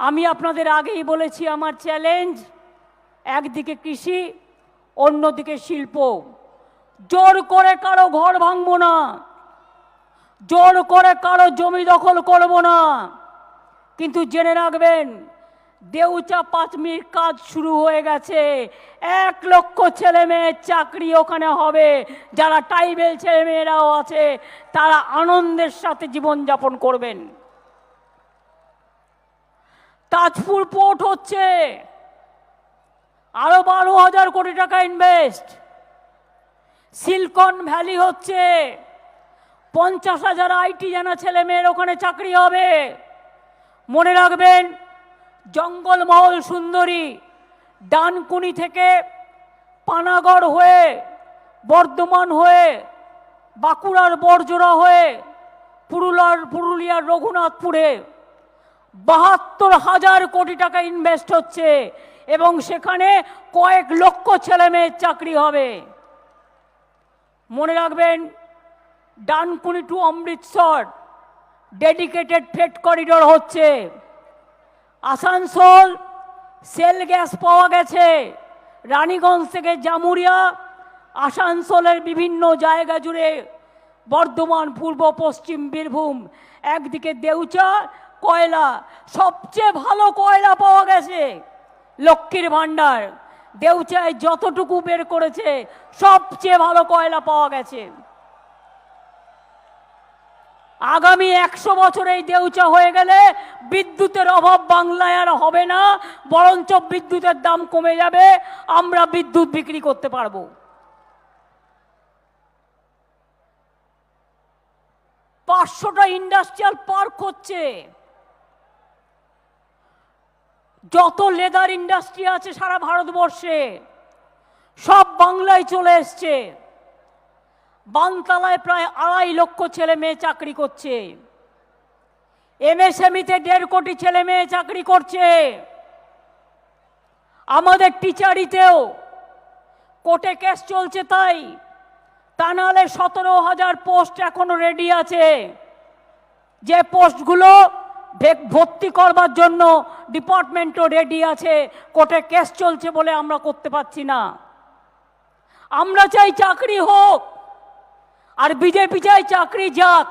আমি আপনাদের আগেই বলেছি আমার চ্যালেঞ্জ একদিকে কৃষি অন্যদিকে শিল্প। জোর করে কারো ঘর ভাঙবো না, জোর করে কারো জমি দখল করব না, কিন্তু জেনে রাখবেন দেউচা 5 মিনিট কাজ শুরু হয়ে গেছে। 1 লক্ষ ছেলে মেয়ের চাকরি ওখানে হবে। যারা ট্রাইবেল ছেলে মেয়েরাও আছে তারা আনন্দের সাথে জীবনযাপন করবেন। তাজপুর পোর্ট হচ্ছে, আরো 12,000 কোটি টাকা ইনভেস্ট। সিলিকন ভ্যালি হচ্ছে, 50,000 আইটি জানা ছেলে মেয়ের ওখানে চাকরি হবে। মনে রাখবেন জঙ্গলমহল সুন্দরী ডানকুনি থেকে পানাগড় হয়ে বর্ধমান হয়ে বাঁকুড়ার বড়জোড়া হয়ে পুরুলিয়ার রঘুনাথপুরে 72,000 কোটি টাকা ইনভেস্ট হচ্ছে এবং সেখানে কয়েক লক্ষ ছেলে মেয়ের চাকরি হবে। মনে রাখবেন Dankuni to Amritsar dedicated freight corridor হচ্ছে। আসানসোল সেল গ্যাস পাওয়া গেছে, রানীগঞ্জ থেকে জামুরিয়া আসানসোলের বিভিন্ন জায়গা জুড়ে বর্ধমান পূর্ব পশ্চিম বীরভূম, একদিকে দেউচা কয়লা, সবচেয়ে ভালো কয়লা পাওয়া গেছে। লক্ষ্মীর ভাণ্ডার দেউচায় যতটুকু বের করেছে সবচেয়ে ভালো কয়লা পাওয়া গেছে। আগামী 100 বছর এই দেউচা হয়ে গেলে বিদ্যুতের অভাব বাংলায় আর হবে না, বরঞ্চ বিদ্যুতের দাম কমে যাবে, আমরা বিদ্যুৎ বিক্রি করতে পারবো। 500টা ইন্ডাস্ট্রিয়াল পার্ক হচ্ছে। যত লেদার ইন্ডাস্ট্রি আছে সারা ভারতবর্ষে সব বাংলায় চলে এসছে। বানতলায় প্রায় 2.5 লক্ষ ছেলে মেয়ে চাকরি করছে। এমএসএমইতে 1.5 কোটি ছেলে মেয়ে চাকরি করছে। আমাদের টিচারিতেও কোর্টে কেস চলছে, তাই তা নাহলে 17,000 পোস্ট এখনো রেডি আছে, যে পোস্টগুলো ভর্তি করবার জন্য ডিপার্টমেন্টও রেডি আছে। কোর্টে কেস চলছে বলে আমরা করতে পারছি না। আমরা চাই চাকরি হোক, আর বিজেপি চাই চাকরি যাক।